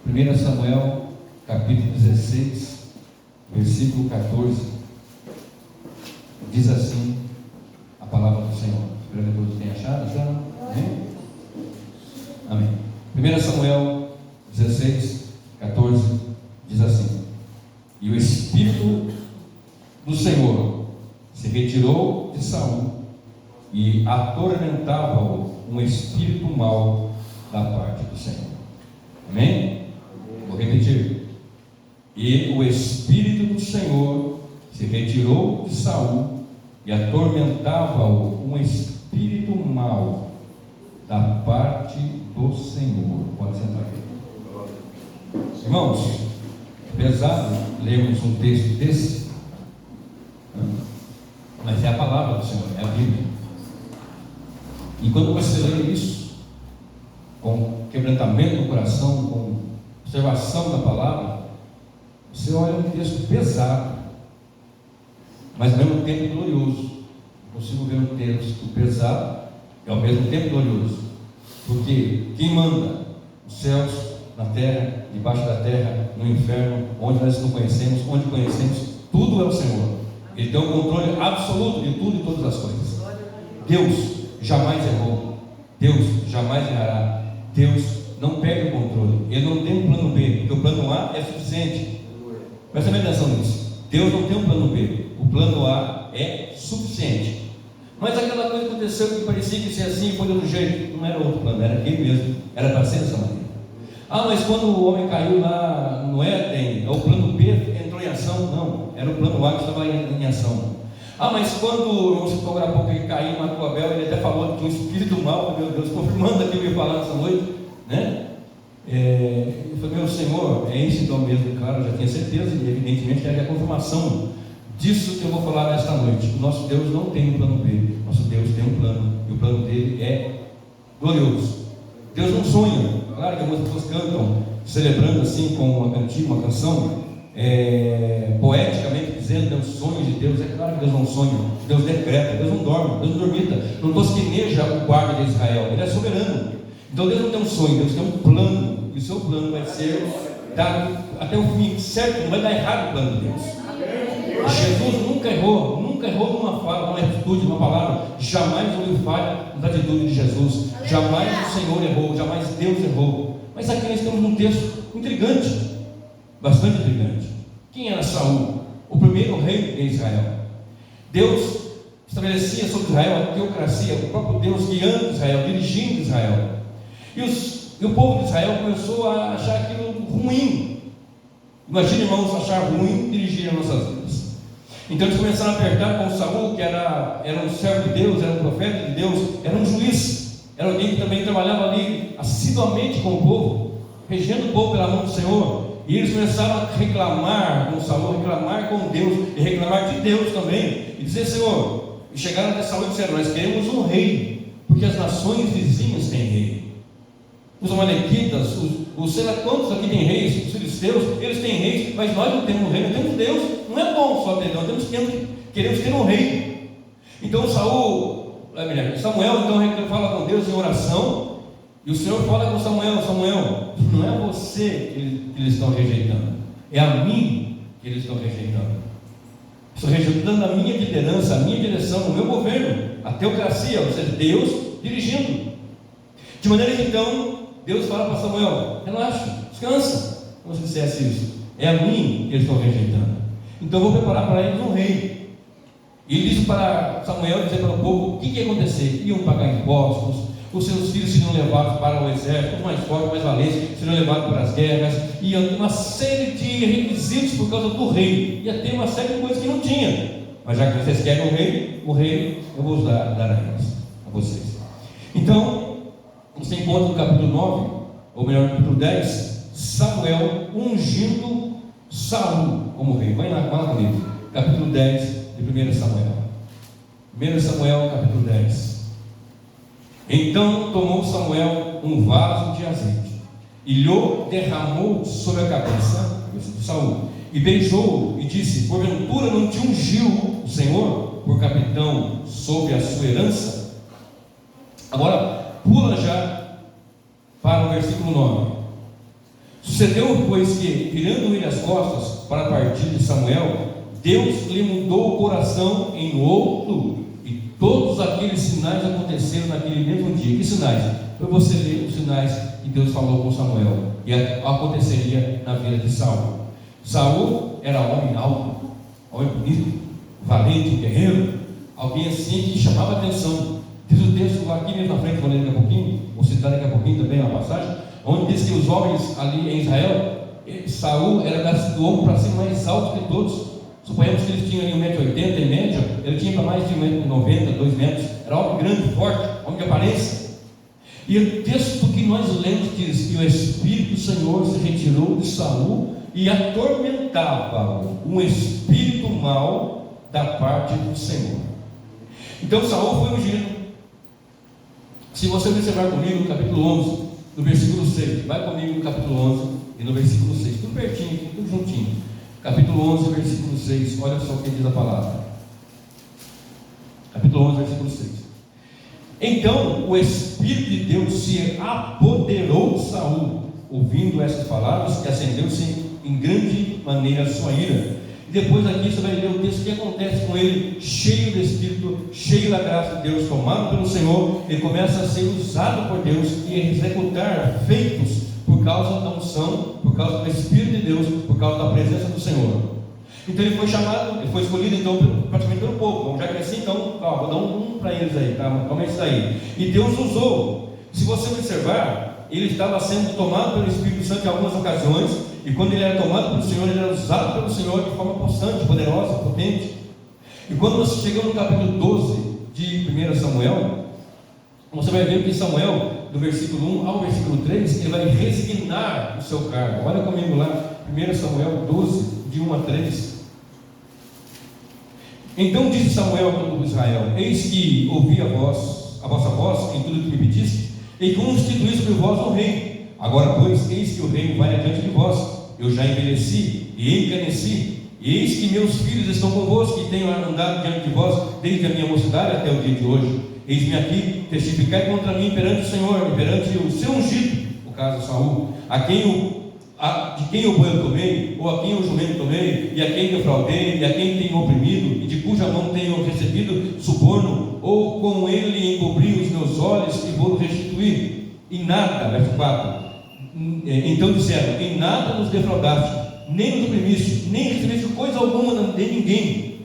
1 Samuel, capítulo 16, versículo 14, diz assim a palavra do Senhor. Espero que todos tenham achado já. Amém? Amém. 1 Samuel 16, 14, diz assim: E o Espírito do Senhor se retirou de Saul, e atormentava-o um espírito mau da parte do Senhor. Amém? Vou repetir. E o Espírito do Senhor se retirou de Saul, e atormentava-o um espírito mau da parte do Senhor. Pode sentar aqui. Irmãos, pesado lermos um texto desse, mas é a palavra do Senhor, é a Bíblia. E quando você lê isso, com quebrantamento do coração, com observação da palavra, você olha um texto pesado, mas ao mesmo tempo glorioso. Eu consigo ver um texto pesado e ao mesmo tempo glorioso, porque quem manda os céus, na terra, debaixo da terra, no inferno, onde nós não conhecemos, onde conhecemos, tudo é o Senhor. Ele tem o controle absoluto de tudo e todas as coisas. Deus jamais errou, Deus jamais errará, Deus não perde o controle, Ele não tem um plano B, porque o plano A é suficiente. Presta bem atenção nisso. Deus não tem um plano B, o plano A é suficiente. Mas aquela coisa aconteceu que parecia que ia ser assim, foi de outro jeito, não era outro plano, era aquele mesmo, era para ser dessa maneira. Mas quando o homem caiu lá no Éden, o plano B entrou em ação? Não, era o plano A que estava em ação. Mas quando você falou agora há pouco que caiu e matou Abel, ele até falou que um espírito mau, meu Deus, confirmando aquilo que eu ia falar nessa noite, né? Eu falei, meu Senhor, é isso então mesmo? Claro, eu já tinha certeza, e evidentemente é a confirmação disso que eu vou falar nesta noite. O nosso Deus não tem um plano B, nosso Deus tem um plano, e o plano dele é glorioso. Deus não sonha. Claro que algumas pessoas cantam, celebrando assim com uma cantiga, uma canção, poeticamente dizendo, os sonhos de Deus. É claro que Deus não sonha, Deus decreta, Deus não dorme, Deus não dormita, não tosqueneja o guarda de Israel, Ele é soberano. Então Deus não tem um sonho, Deus tem um plano, e o seu plano vai ser dado até o fim, certo? Não vai dar errado o plano de Deus. Jesus nunca errou numa fala, numa atitude, numa palavra. Jamais houve falha na atitude de Jesus. Jamais o Senhor errou, jamais Deus errou. Mas aqui nós temos um texto intrigante, bastante intrigante. Quem era Saul? O primeiro rei de Israel. Deus estabelecia sobre Israel a teocracia, o próprio Deus guiando Israel, dirigindo Israel. E o povo de Israel começou a achar aquilo ruim. Imagina, irmãos, achar ruim dirigir as nossas vidas. Então eles começaram a apertar com Saul, que era um servo de Deus, era um profeta de Deus, era um juiz, era alguém que também trabalhava ali assiduamente com o povo, regendo o povo pela mão do Senhor. E eles começaram a reclamar com Saul, reclamar com Deus, e reclamar de Deus também, e dizer, Senhor, e chegaram até Saul e disseram, nós queremos um rei, porque as nações vizinhas têm rei. Os amalequitas, os sei lá quantos aqui têm reis, os filisteus, eles têm reis, mas nós não temos um rei, nós temos Deus. Não é bom só ter, nós queremos ter um rei. Então Samuel então fala com Deus em oração, e o Senhor fala com Samuel, não é você que eles estão rejeitando, é a mim que eles estão rejeitando. Estão rejeitando a minha liderança, a minha direção, o meu governo, a teocracia, ou seja, Deus dirigindo. De maneira que então Deus fala para Samuel, relaxa, descansa, como se dissesse isso, é a mim que eles estão rejeitando. Então eu vou preparar para eles um rei. E ele disse para Samuel, dizer para o povo o que ia acontecer. Iam pagar impostos, os seus filhos seriam levados para o exército, os mais fortes, mais valentes, seriam levados para as guerras, ia ter uma série de requisitos por causa do rei, ia ter uma série de coisas que não tinha. Mas já que vocês querem o rei eu vou dar a eles, a vocês. Então você encontra no capítulo 9, ou melhor, no capítulo 10, Samuel ungindo Saul como rei. Vai lá comigo, capítulo 10 de 1 Samuel. 1 Samuel, capítulo 10. Então tomou Samuel um vaso de azeite e lhe derramou sobre a cabeça de Saul, e beijou-o e disse, porventura não te ungiu o Senhor por capitão sobre a sua herança? Agora pula já para o versículo 9. Sucedeu, pois, que, virando ele as costas para partir de Samuel, Deus lhe mudou o coração em outro, e todos aqueles sinais aconteceram naquele mesmo dia. Que sinais? Foi você ler os sinais que Deus falou com Samuel, e aconteceria na vida de Saul. Saul era homem alto, homem bonito, valente, guerreiro, alguém assim que chamava atenção. Diz o texto aqui mesmo na frente, vou ler daqui a pouquinho, vou citar daqui a pouquinho também uma passagem, onde diz que os homens ali em Israel, Saul era do homem para cima mais alto que todos. Suponhamos que eles tinham 1,80m em média, ele tinha para mais de 1,90m, 2 metros, era homem grande, forte, homem de aparência. E o texto que nós lemos diz que o Espírito do Senhor se retirou de Saul e atormentava um espírito mau da parte do Senhor. Então Saul foi ungido. Se você observar comigo no capítulo 11, no versículo 6, vai comigo no capítulo 11 e no versículo 6, tudo pertinho aqui, tudo juntinho. Capítulo 11, versículo 6, olha só o que diz a palavra. Capítulo 11, versículo 6. Então o Espírito de Deus se apoderou de Saul, ouvindo essas palavras, e acendeu-se em grande maneira a sua ira. E depois aqui você vai ler o texto que acontece com ele, cheio do Espírito, cheio da graça de Deus, tomado pelo Senhor. Ele começa a ser usado por Deus e a executar feitos por causa da unção, por causa do Espírito de Deus, por causa da presença do Senhor. Então ele foi chamado, ele foi escolhido então praticamente pelo povo. Bom, já que é assim, então vou dar um para eles aí, tá? Toma isso aí. E Deus usou. Se você observar, ele estava sendo tomado pelo Espírito Santo em algumas ocasiões, e quando ele era tomado pelo Senhor, ele era usado pelo Senhor de forma constante, poderosa, potente. E quando nós chegamos no capítulo 12 de 1 Samuel, você vai ver que Samuel, do versículo 1 ao versículo 3, ele vai resignar o seu cargo. Olha comigo lá, 1 Samuel 12, de 1 a 3. Então disse Samuel a todo Israel: eis que ouvi a vossa voz em tudo que me pediste, e constituí sobre vós um rei. Agora, pois, eis que o reino vai adiante de vós. Eu já envelheci e encaneci, e eis que meus filhos estão convosco, e tenho andado diante de vós desde a minha mocidade até o dia de hoje. Eis-me aqui, testificai contra mim perante o Senhor, e perante o seu ungido, no caso Saul, de quem o boi eu tomei, ou a quem o jumento tomei, e a quem defraudei, e a quem tenho oprimido, e de cuja mão tenho recebido suborno, ou com ele encobri os meus olhos, e vou restituir. E nada, verso 4, então disseram: em nada nos defraudaste, nem nos oprimiste, nem recebeste coisa alguma de ninguém.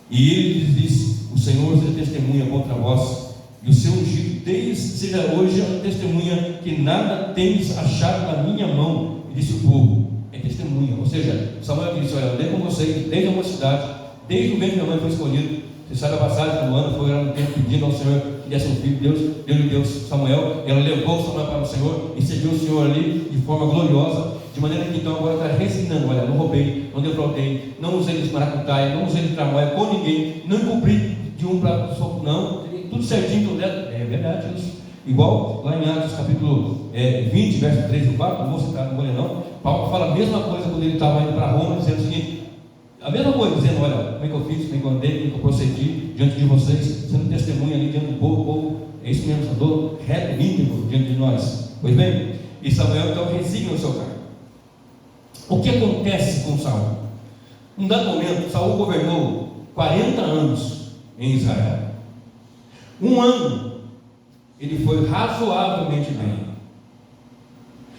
E ele lhes disse: o Senhor seja testemunha contra vós, e o seu ungido seja hoje a testemunha que nada tens achado na minha mão. E disse o povo: é testemunha. Ou seja, Samuel disse: olha, eu andei com vocês desde a mocidade, desde o momento que minha mãe foi escolhida. Você sabe a passagem do ano, foi lá no tempo pedindo ao Senhor que desse um filho. Deus Samuel, ela levou Samuel para o Senhor e serviu o Senhor ali de forma gloriosa, de maneira que então agora está resignando: olha, não roubei, não defraudei, não usei de maracutaia, não usei de tramóia com ninguém, não encobri de um para o outro, não, tudo certinho, tudo é verdade isso. Igual lá em Atos capítulo 20, verso 3 e 4, não vou citar, não vou ler não, Paulo fala a mesma coisa quando ele estava indo para Roma, dizendo o seguinte, a mesma coisa, dizendo: olha, como é que eu fiz, como é que eu andei, como é que eu procedi diante de vocês, sendo testemunha ali diante do povo. O povo é isso mesmo, andou reto e íntegro diante de nós. Pois bem, e Samuel então resigna o seu cargo. O que acontece com Saul? Num dado momento, Saul governou 40 anos em Israel. Um ano ele foi razoavelmente bem.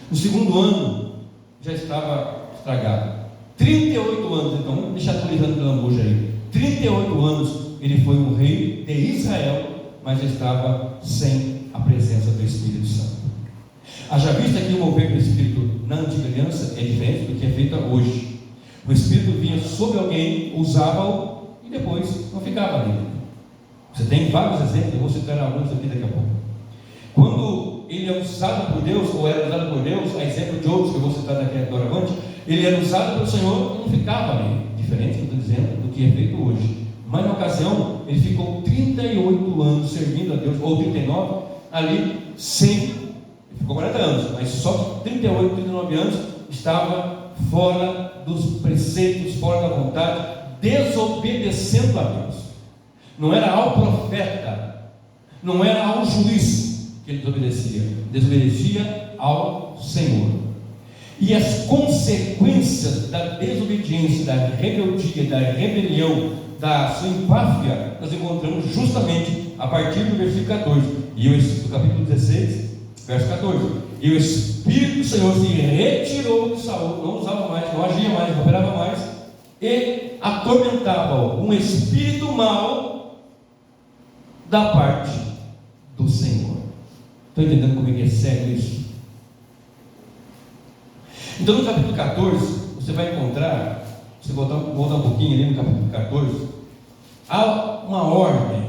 No segundo ano já estava estragado. 38 anos, então, vamos deixar atualizando pela lambuja aí. 38 anos ele foi um rei de Israel, mas estava sem a presença do Espírito Santo. Haja vista que o mover do Espírito na antiga aliança é diferente do que é feito hoje. O Espírito vinha sobre alguém, usava-o e depois não ficava ali. Você tem vários exemplos, eu vou citar alguns aqui daqui a pouco. Quando ele é usado por Deus, ou era usado por Deus, a exemplo de outros que eu vou citar daqui agora avante, ele era usado pelo Senhor e não ficava ali, diferente do que eu estou dizendo, do que é feito hoje. Mas na ocasião, ele ficou 38 anos servindo a Deus, ou 39, ali, sem, ele ficou 40 anos, mas só 38, 39 anos, estava fora dos preceitos, fora da vontade, desobedecendo a Deus. Não era ao profeta, não era ao juiz que ele desobedecia ao Senhor. E as consequências da desobediência, da rebeldia, da rebelião, da sua empáfia, nós encontramos justamente a partir do versículo 14, do capítulo 16, verso 14. E o Espírito do Senhor se retirou de Saul, não usava mais, não agia mais, não operava mais, e atormentava-o, um espírito mau da parte do Senhor. Estão entendendo como é sério isso? Então no capítulo 14, você vai encontrar, se voltar um pouquinho ali no capítulo 14, há uma ordem,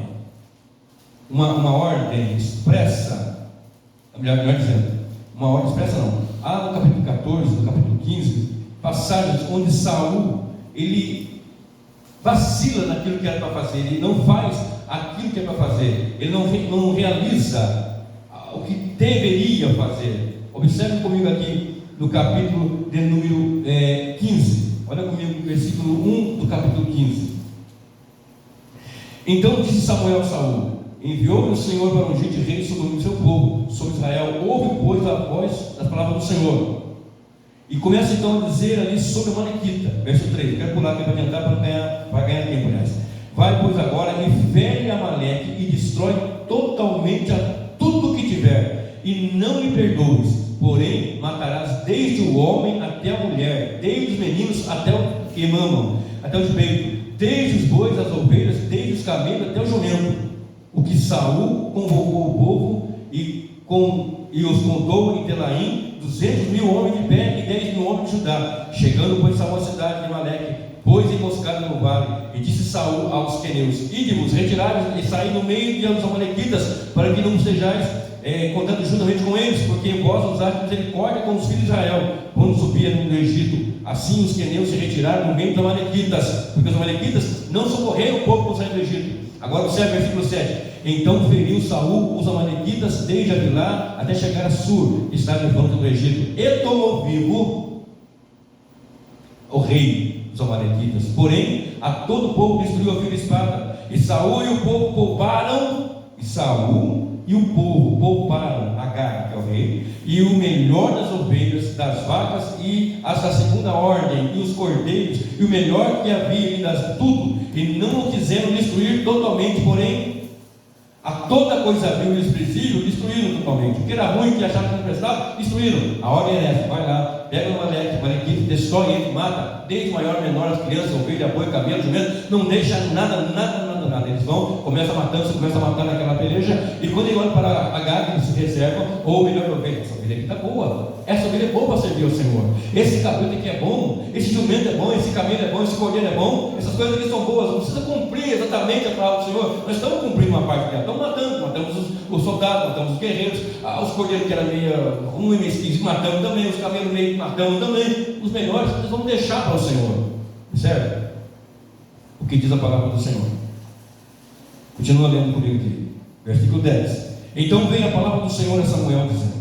uma ordem expressa, melhor dizendo, uma ordem expressa não, há no capítulo 14, no capítulo 15, passagens onde Saul, ele vacila naquilo que era para fazer, ele não faz aquilo que é para fazer, ele não realiza o que deveria fazer. Observe comigo aqui no capítulo de número 15, olha comigo no versículo 1 do capítulo 15. Então disse Samuel a Saul: enviou-me o Senhor para ungir de rei sobre o seu povo, sobre Israel. Ouve, pois, a voz das palavras do Senhor. E começa então a dizer ali sobre o Amalequita, verso 3. Quero pular aqui para adiantar para ganhar tempo, aliás. Vai, pois, agora e fere Amaleque e destrói totalmente a tudo que tiver, e não lhe perdoes. Porém, matarás desde o homem até a mulher, desde os meninos até o que mamam, até o peito, desde os bois, as ovelhas, desde os camelos até o jumento. O que Saul convocou o povo e os contou em Telaim, 200.000 homens de pé e 10.000 homens de Judá. Chegando, pois, Saul à cidade de Amaleque, pôs emboscada no vale, e disse Saul aos queneus: ide-vos, retirai-vos e saí no meio dos amalequitas, para que não sejais contando juntamente com eles, porque vós usaste misericórdia com os filhos de Israel, quando subia no Egito. Assim os queneus se retiraram no meio dos amalequitas, porque os amalequitas não socorreram o povo para sair do Egito. Agora observe o versículo 7. Então feriu Saul os amalequitas desde Avilá até chegar a Sur, que está no fronte do Egito, e tomou vivo o rei dos amalequitas. Porém, a todo o povo destruiu a fio espada. E Saul e o povo pouparam, Agag, que é o rei, e o melhor das ovelhas, das vacas e as da segunda ordem, e os cordeiros, e o melhor que havia, e tudo, e não o quiseram destruir totalmente, porém a toda coisa vil e desprezível destruíram totalmente. O que era ruim, que achavam que não prestava, destruíram. A ordem é essa: vai lá, pega o Amalequita, destrói ele, mata, desde maior a menor, as crianças, ovelha, boi, camelo, jumento, não deixa nada. Eles vão, começa matando naquela peleja, e quando ele olha para Agag, eles se reservam, ou melhor, ovelha, essa ovelha aqui está boa, essa ovelha é boa para servir ao Senhor, esse cabrito aqui é bom, esse jumento é bom, esse camelo é bom, esse cordeiro é bom, essas coisas aqui são boas, não precisa cumprir exatamente a palavra do Senhor. Nós estamos cumprindo uma parte dela, estamos matamos os soldados, matamos os guerreiros, os cordeiros que eram meio esquisito, matamos também, os camelos meio matamos também, os melhores nós vamos deixar para o Senhor, certo? O que diz a palavra do Senhor? Continua lendo comigo aqui, versículo 10. Então veio a palavra do Senhor a Samuel, dizendo: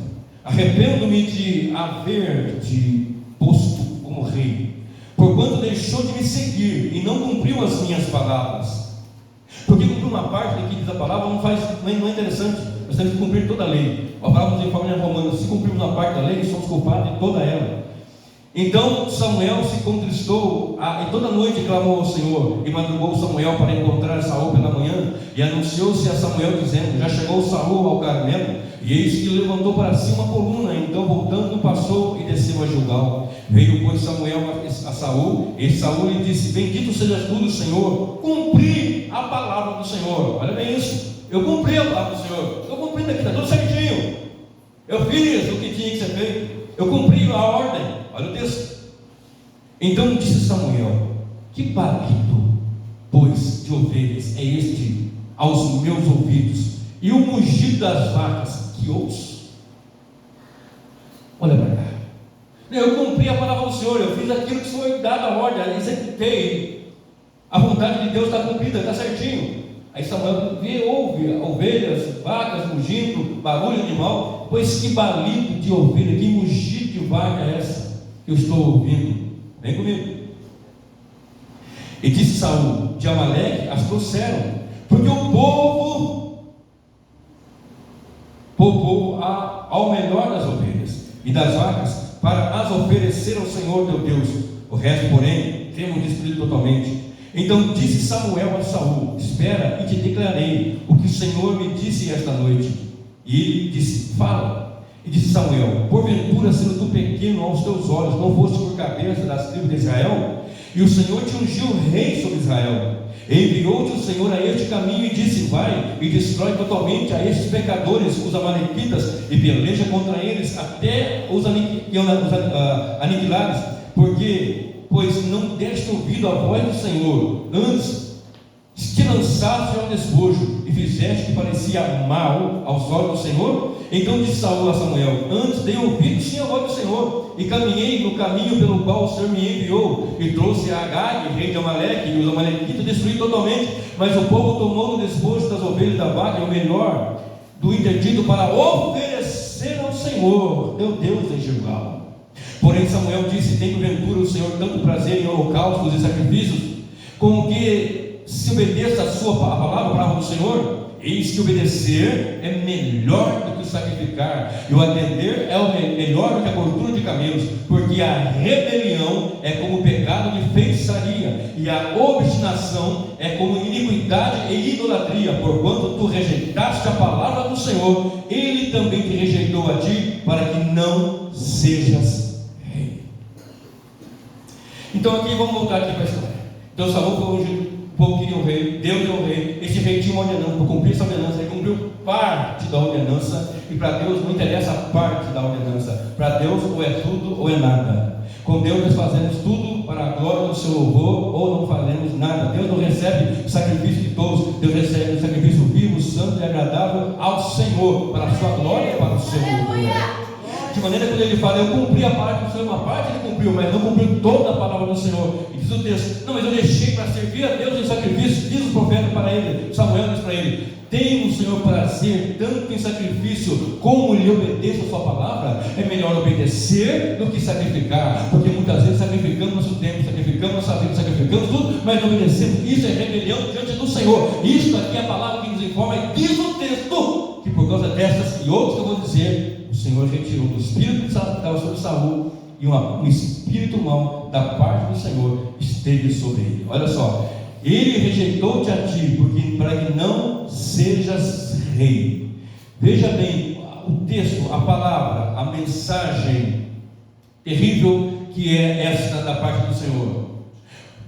arrependo-me de haver-te posto como rei, porquanto deixou de me seguir e não cumpriu as minhas palavras. Porque cumprir uma parte que diz a palavra não é interessante. Nós temos que cumprir toda a lei. A palavra nos informa em Romanos: se cumprirmos uma parte da lei, somos culpados de toda ela. Então Samuel se contristou e toda noite clamou ao Senhor, e madrugou Samuel para encontrar Saul pela manhã, e anunciou-se a Samuel dizendo: já chegou Saul ao Carmelo, e eis que levantou para si uma coluna. Então voltando passou e desceu a Gilgal. Veio pois Samuel a Saul, e Saul lhe disse: bendito sejas tu do Senhor, cumpri a palavra do Senhor. Olha bem isso, eu cumpri a palavra do Senhor, estou cumprindo aqui, está tudo certinho, eu fiz o que tinha que ser feito, eu cumpri a ordem. Olha o texto. Então disse Samuel: que barulho, pois, de ovelhas é este aos meus ouvidos, e o mugido das vacas que ouço? Olha para cá. Eu cumpri a palavra do Senhor, eu fiz aquilo que foi dado a ordem, eu executei. A vontade de Deus está cumprida, está certinho. Aí Samuel ouve ovelhas, vacas mugindo, barulho animal. Pois que balido de ovelha, que mugido de vaca é essa que eu estou ouvindo? Vem comigo. E disse Saul: de Amaleque as trouxeram, porque o povo poupou ao melhor das ovelhas, e das vacas, para as oferecer ao Senhor teu Deus. O resto, porém, temos destruído totalmente. Então disse Samuel a Saul: espera e te declarei o que o Senhor me disse esta noite. E ele disse: fala. E disse Samuel: porventura, sendo tu pequeno aos teus olhos, não foste por cabeça das tribos de Israel? E o Senhor te ungiu rei sobre Israel. E enviou-te o Senhor a este caminho e disse: vai e destrói totalmente a estes pecadores, os amalequitas, e peleja contra eles até os aniquilares, pois não deste ouvido à voz do Senhor, antes te lançaste ao despojo e fizeste que parecia mal aos olhos do Senhor. Então disse Saul a Samuel: antes dei ouvido sim à voz do Senhor, e caminhei no caminho pelo qual o Senhor me enviou, e trouxe a Agag, rei de Amaleque, e os amalequitas destruí totalmente. Mas o povo tomou no despojo das ovelhas da vaca e o melhor do interdito para oferecer ao Senhor teu Deus em Gilgal. Porém Samuel disse: tem porventura o Senhor tanto prazer em holocaustos e sacrifícios, como que se obedeça a palavra do Senhor? Eis que obedecer é melhor do que o sacrificar, e o atender é melhor do que a gordura de camelos, porque a rebelião é como o pecado de feitiçaria, e a obstinação é como iniquidade e idolatria. Porquanto tu rejeitaste a palavra do Senhor, Ele também te rejeitou a ti, para que não sejas rei. Então aqui vamos voltar aqui para a história. Então Saul foi ungido. O povo queria um rei, Deus deu um rei. Esse rei tinha uma ordenança, para cumprir essa ordenança, ele cumpriu parte da ordenança. E para Deus não interessa a parte da ordenança. Para Deus ou é tudo ou é nada. Com Deus nós fazemos tudo para a glória do seu louvor, ou não fazemos nada. Deus não recebe sacrifício de todos. Deus recebe um sacrifício vivo, santo e agradável ao Senhor, para a sua glória e para o seu louvor. De maneira que quando ele fala: eu cumpri a parte do Senhor, uma parte ele cumpriu, mas não cumpriu toda a palavra do Senhor. E diz o texto: não, mas eu deixei para servir a Deus em sacrifício. Diz o profeta para ele, Samuel diz para ele: tem o Senhor prazer tanto em sacrifício como lhe obedeça a sua palavra? É melhor obedecer do que sacrificar, porque muitas vezes sacrificamos nosso tempo, sacrificamos nossa vida, sacrificamos tudo, mas não obedecemos. Isso é rebelião diante do Senhor. Isso aqui é a palavra que nos informa, e diz o texto que por causa dessas e outras que eu vou dizer, o Senhor retirou do espírito que estava sobre Saul, e um espírito mau da parte do Senhor esteve sobre ele. Olha só: ele rejeitou-te a ti, porque para que não sejas rei. Veja bem o texto, a palavra, a mensagem terrível que é esta da parte do Senhor.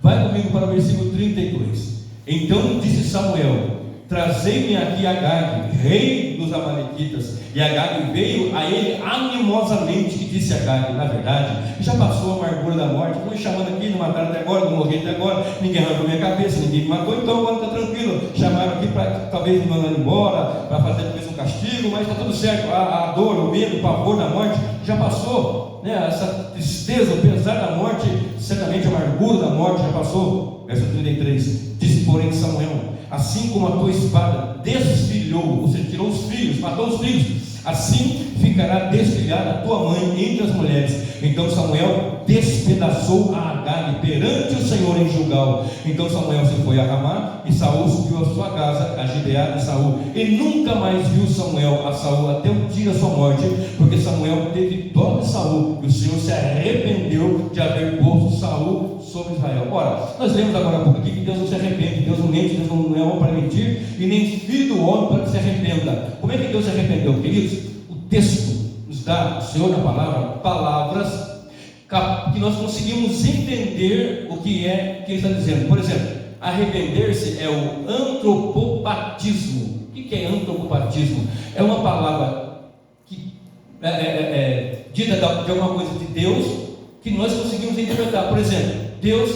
Vai comigo para o versículo 32. Então disse Samuel: trazei-me aqui Agag, rei dos amalequitas. E Agag veio a ele animosamente, e disse Agag: na verdade, já passou a amargura da morte, estão me chamando aqui, não mataram até agora, não morri até agora, ninguém arrancou minha cabeça, ninguém me matou, então agora está tranquilo. Chamaram aqui para talvez me mandar embora, para fazer talvez um castigo, mas está tudo certo. A dor, o medo, o pavor da morte já passou, né? Essa tristeza, o pesar da morte, certamente a amargura da morte já passou. Verso 33, disse porém Samuel: assim como a tua espada desfilhou, você tirou os filhos, matou os filhos, assim ficará desfilhada a tua mãe entre as mulheres. Então Samuel despedaçou a Agag perante o Senhor em Gilgal. Então Samuel se foi a Ramá, e Saul subiu à sua casa, a Gibeá de Saul. E nunca mais viu Samuel a Saul até o dia da sua morte, porque Samuel teve dó de Saul, e o Senhor se arrependeu de haver posto Saul sobre Israel. Ora, nós lemos agora há pouco aqui que Deus não se arrepende, Deus não mente, Deus não é homem para mentir, e nem filho do homem para que se arrependa. Como é que Deus se arrependeu, queridos? O texto nos dá, o Senhor na palavra, palavras que nós conseguimos entender o que é que ele está dizendo. Por exemplo, arrepender-se é o antropopatismo. O que é antropopatismo? É uma palavra que dita de alguma coisa de Deus que nós conseguimos interpretar. Por exemplo, Deus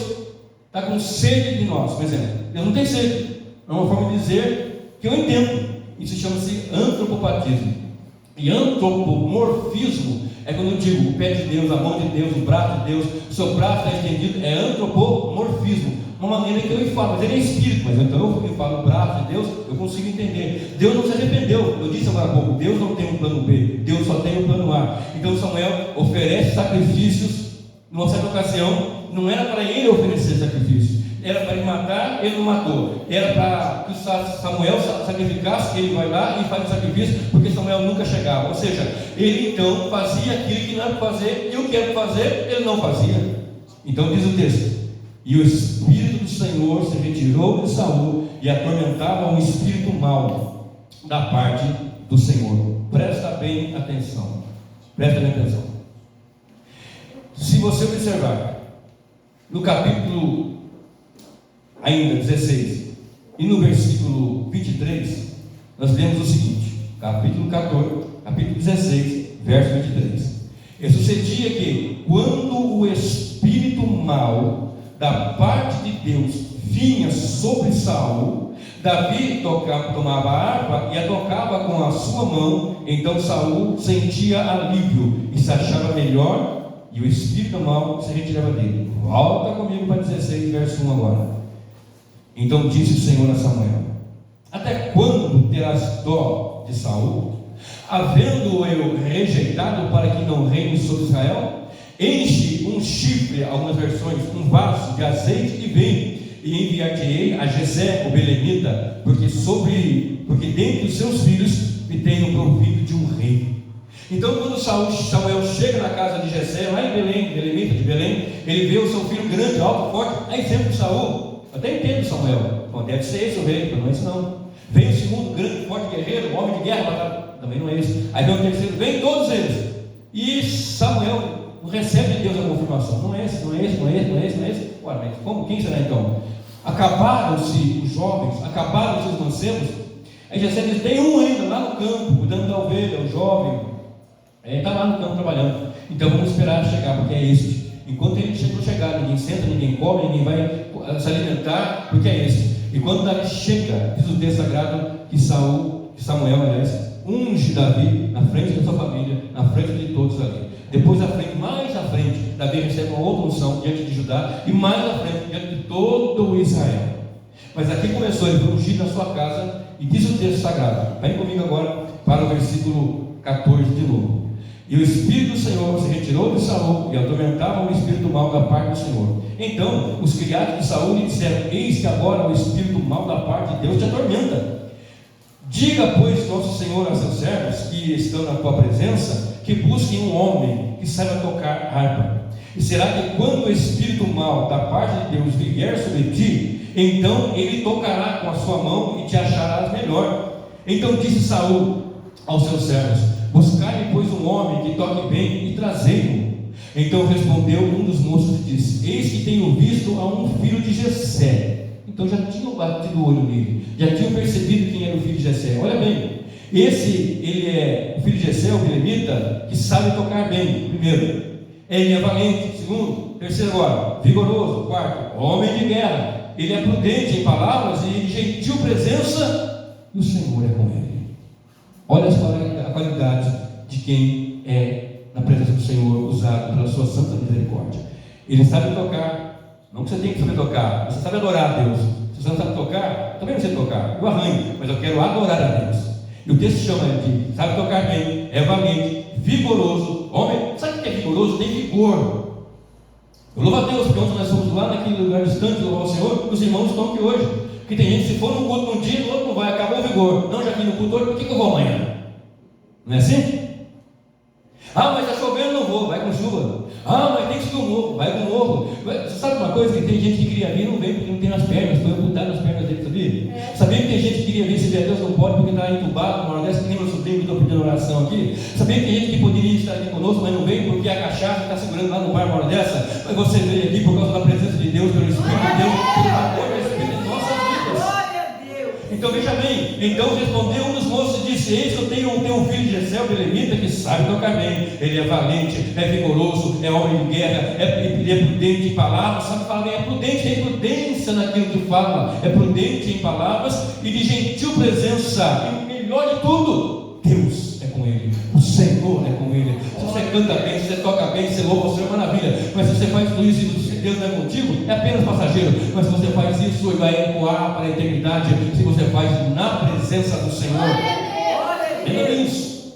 está com sede de nós, por exemplo. Deus não tem sede. É uma forma de dizer que eu entendo. Isso chama-se antropopatismo. E antropomorfismo é quando eu digo o pé de Deus, a mão de Deus, o braço de Deus, o seu braço está estendido. É antropomorfismo, uma maneira que eu falo, mas ele é espírito, mas então eu falo o braço de Deus, eu consigo entender. Deus não se arrependeu. Eu disse agora há pouco, Deus não tem um plano B, Deus só tem um plano A. Então Samuel oferece sacrifícios numa certa ocasião. Não era para ele oferecer sacrifício, era para ele matar, ele não matou. Era para que Samuel sacrificasse, ele vai lá e faz o sacrifício, porque Samuel nunca chegava. Ou seja, ele então fazia aquilo que não era para fazer, e o que era para fazer, ele não fazia. Então diz o texto: e o Espírito do Senhor se retirou de Saul e atormentava um espírito mau da parte do Senhor. Presta bem atenção. Presta bem atenção. Se você observar no capítulo ainda 16 e no versículo 23, nós lemos o seguinte: capítulo 14, capítulo 16, verso 23. E sucedia que, quando o espírito mau da parte de Deus vinha sobre Saul, Davi tomava a harpa e a tocava com a sua mão. Então Saul sentia alívio e se achava melhor, e o espírito mau se retirava dele. Volta comigo para 16, verso 1 agora. Então disse o Senhor a Samuel: até quando terás dó de Saul, havendo eu rejeitado para que não reine sobre Israel? Enche um chifre, algumas versões, um vaso de azeite e vem, e enviar-te-ei a Jessé, o belemita, porque dentre os seus filhos me tenho provido de um rei. Então, quando Samuel chega na casa de Jessé, lá em Belém, belemita de Belém, ele vê o seu filho grande, alto, forte. Aí sempre Saul, até entendo Samuel, bom, deve ser esse o rei, mas não é esse não. Vem o segundo grande, forte guerreiro, homem de guerra, também não é esse. Aí vem o terceiro, vem todos eles. E Samuel não recebe de Deus a confirmação. Não é esse. Ué, mas como? Quem será então? Acabaram-se os jovens, acabaram-se os mancebos. Aí Jessé diz: tem um ainda lá no campo, cuidando da ovelha, o jovem. Ele está lá no campo trabalhando. Então vamos esperar chegar, porque é este. Enquanto ele não chegar, ninguém senta, ninguém come, ninguém vai se alimentar, porque é esse. E quando Davi chega, diz o texto sagrado que Samuel, aliás, unge Davi na frente da sua família, na frente de todos ali. Depois mais à frente, Davi recebe uma outra unção diante de Judá, e mais à frente, diante de todo o Israel. Mas aqui começou, ele foi ungido na sua casa, e diz o texto sagrado. Vem comigo agora para o versículo 14 de novo. E o Espírito do Senhor se retirou de Saul e atormentava o espírito mau da parte do Senhor. Então os criados de Saul lhe disseram: eis que agora o espírito mau da parte de Deus te atormenta. Diga, pois, nosso Senhor a seus servos que estão na tua presença, que busquem um homem que saiba tocar harpa. E será que quando o espírito mau da parte de Deus vier sobre ti, então ele tocará com a sua mão e te acharás melhor. Então disse Saul aos seus servos: buscai, pois, um homem que toque bem e trazei-o. Então respondeu um dos moços e disse: eis que tenho visto a um filho de Jessé. Então já tinham batido o olho nele, já tinham percebido quem era o filho de Jessé. Olha bem, ele é o filho de Jessé, o belemita, que sabe tocar bem. Primeiro, ele é valente. Segundo, terceiro agora, vigoroso. Quarto, homem de guerra. Ele é prudente em palavras e de gentil presença, e o Senhor é com ele. Olha a qualidade de quem é na presença do Senhor, usado pela sua santa misericórdia. Ele sabe tocar. Não que você tem que saber tocar, você sabe adorar a Deus. Se você não sabe tocar, eu também não sei tocar, eu arranho, mas eu quero adorar a Deus. E o texto chama ele de sabe tocar bem, é valente, vigoroso, homem. Sabe o que é vigoroso? Tem vigor. Eu louvo a Deus, porque ontem nós fomos lá naquele lugar distante louvar o Senhor, os irmãos estão aqui hoje. Porque tem gente, se for no culto num dia, no outro não vai, acabou o vigor. Não, já vim no culto hoje, por que eu vou amanhã? Não é assim? Ah, mas está chovendo, não vou, vai com chuva. Ah, mas tem que subir o morro, vai com o morro. Você sabe uma coisa? Que tem gente que queria vir e não veio porque não tem as pernas, foi amputado as pernas dele, sabia? Sabia que tem gente que queria vir e se a Deus não pode porque está entubado, uma hora dessa, que nem meu sobrinho que estou pedindo oração aqui. Sabia que tem gente que poderia estar aqui conosco, mas não veio porque a cachaça está segurando lá no bar uma hora dessa. Mas você veio aqui por causa da presença de Deus, pelo Espírito de Deus, pelo amor do Espírito em nossas vidas. Então veja bem, então respondeu um dos moços e disse: eis que eu tenho um filho de Jessé, o belemita, que sabe tocar bem, ele é valente, é vigoroso, é homem de guerra, ele é prudente em palavras, sabe falar bem, é prudente, tem prudência naquilo que fala, é prudente em palavras e de gentil presença, e melhor de tudo, Deus é com ele, o Senhor é com ele. Se você canta bem, se você toca bem, se você louva o Senhor, é maravilha, mas se você faz tudo isso e Deus não é contigo, é apenas passageiro. Mas se você faz isso e vai ecoar para a eternidade, se você faz na presença do Senhor, é isso.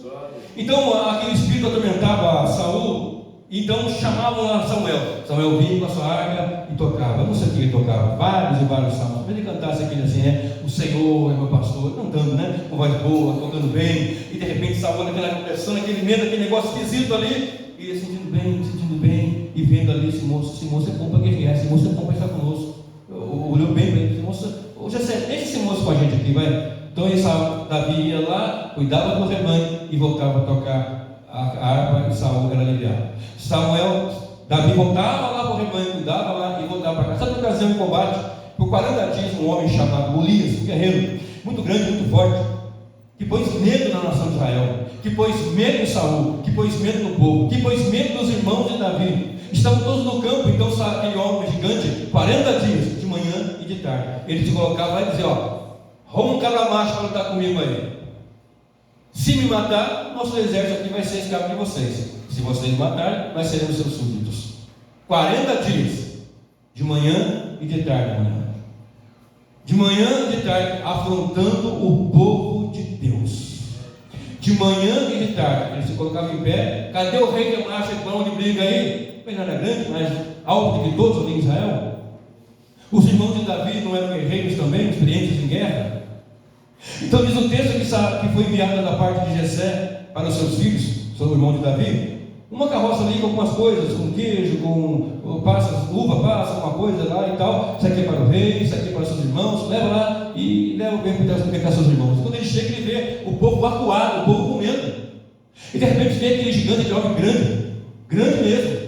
Então aquele espírito atormentava Saul Então chamavam lá Samuel. Samuel vinha com a sua harpa e tocava. Eu não sei o que ele tocava, vários e vários salmos. Mas ele cantasse aquele assim, o Senhor é meu pastor, cantando, com voz boa, tocando bem. E de repente Samuel naquela conversão, aquele medo, aquele negócio esquisito ali. E ele sentindo bem, e vendo ali esse moço é bom para guerrear, esse moço é bom para estar conosco. Olhou bem para ele, esse moço, deixa esse moço com a gente aqui, vai. Então Davi ia lá, cuidava do rebanho e voltava a tocar a harpa e Saul era aliviado. Davi voltava lá para o rebanho, cuidava lá e voltava para casa. Sabe uma ocasião de combate? Por 40 dias, um homem chamado Golias, um guerreiro muito grande, muito forte, que pôs medo na nação de Israel, que pôs medo em Saul, que pôs medo no povo, que pôs medo nos irmãos de Davi. Estavam todos no campo, então aquele homem gigante, 40 dias, de manhã e de tarde, ele se colocava lá e dizia: arruma um cabra macho para lutar comigo aí. Se me matar, nosso exército aqui vai ser escravo de vocês. Se vocês me matarem, nós seremos seus súditos. 40 dias, de manhã e de tarde. De manhã e de tarde, afrontando o povo de Deus. De manhã e de tarde, ele se colocava em pé. Cadê o rei que marcha para onde briga aí? Ele não era grande, mas alto de todos ali em Israel. Os irmãos de Davi não eram guerreiros também, experientes em guerra? Então diz o texto que foi enviado da parte de Jessé para os seus filhos, seu irmão de Davi, uma carroça ali com algumas coisas, com queijo, com uva passa, alguma coisa lá e tal. Isso aqui é para o rei, isso aqui é para os seus irmãos. Leva lá e leva bem para os seus irmãos. Quando ele chega, ele vê o povo acuado, o povo comendo. E de repente vê aquele gigante, aquele homem grande mesmo.